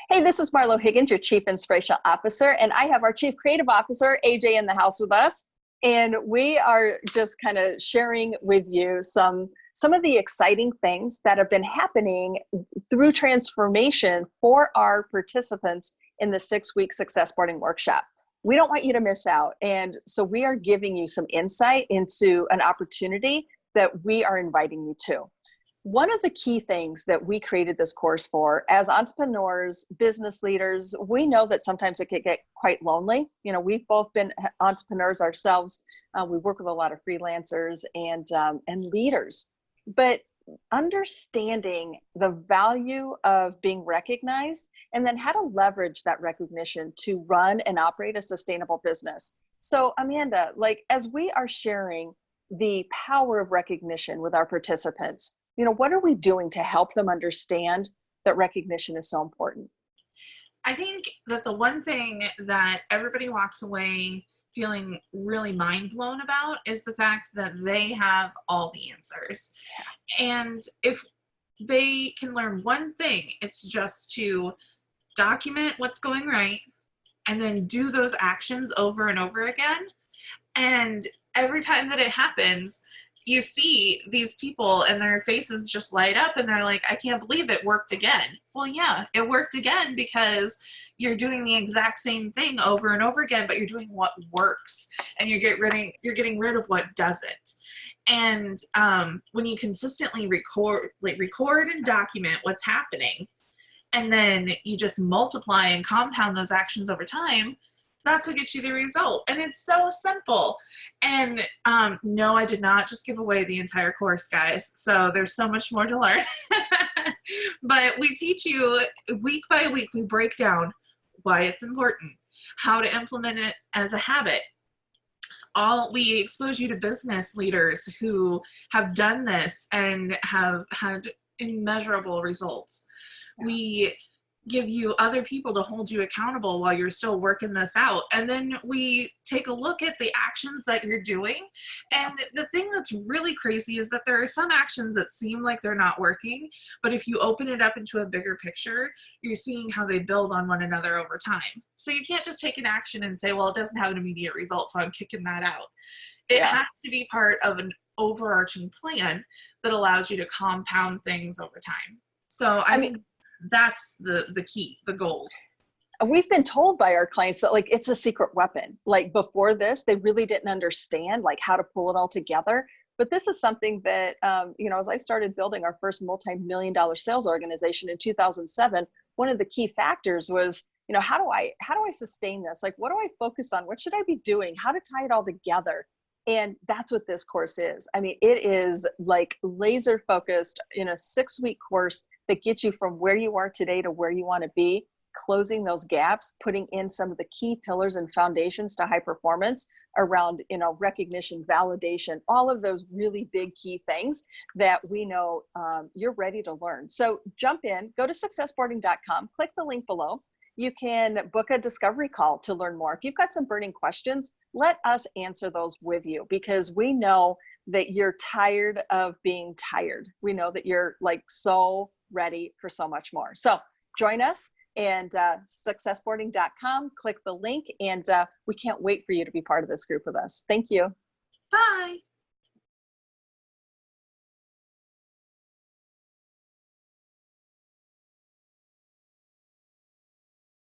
Hey, this is Marlo Higgins, your Chief Inspirational Officer, and I have our Chief Creative Officer, AJ, in the house with us. And we are just kind of sharing with you some of the exciting things that have been happening through transformation for our participants in the 6-week Success Boarding Workshop. We don't want you to miss out. And so we are giving you some insight into an opportunity that we are inviting you to. One of the key things that we created this course for, as entrepreneurs, business leaders, we know that sometimes it can get quite lonely. You know, we've both been entrepreneurs ourselves. We work with a lot of freelancers and leaders, but understanding the value of being recognized and then how to leverage that recognition to run and operate a sustainable business. So Amanda, like as we are sharing the power of recognition with our participants, you know, what are we doing to help them understand that recognition is so important? I think that the one thing that everybody walks away feeling really mind blown about is the fact that they have all the answers. And if they can learn one thing, it's just to document what's going right and then do those actions over and over again. And every time that it happens, you see these people and their faces just light up and they're like, I can't believe it worked again. Well, yeah, it worked again because you're doing the exact same thing over and over again, but you're doing what works and you're getting rid of what doesn't. And when you consistently record and document what's happening, and then you just multiply and compound those actions over time, that's what gets you the result. And it's so simple. And no, I did not just give away the entire course, guys. So there's so much more to learn. But we teach you week by week, we break down why it's important, how to implement it as a habit. We expose you to business leaders who have done this and have had immeasurable results. Yeah. We give you other people to hold you accountable while you're still working this out. And then we take a look at the actions that you're doing. And the thing that's really crazy is that there are some actions that seem like they're not working, but if you open it up into a bigger picture, you're seeing how they build on one another over time. So you can't just take an action and say, well, it doesn't have an immediate result, so I'm kicking that out. It has to be part of an overarching plan that allows you to compound things over time. So I think that's the key, the gold. We've been told by our clients that like it's a secret weapon. Like before this, they really didn't understand like how to pull it all together. But this is something that, you know, as I started building our first multi-million-dollar sales organization in 2007, one of the key factors was, you know, how do I sustain this? Like, what do I focus on? What should I be doing? How to tie it all together? And that's what this course is. I mean, it is like laser focused in a 6-week course that gets you from where you are today to where you want to be, closing those gaps, putting in some of the key pillars and foundations to high performance around, you know, recognition, validation, all of those really big key things that we know you're ready to learn. So jump in, go to successboarding.com, click the link below. You can book a discovery call to learn more. If you've got some burning questions, let us answer those with you because we know that you're tired of being tired. We know that you're like so ready for so much more. So join us and successboarding.com, click the link, and we can't wait for you to be part of this group with us. Thank you. Bye.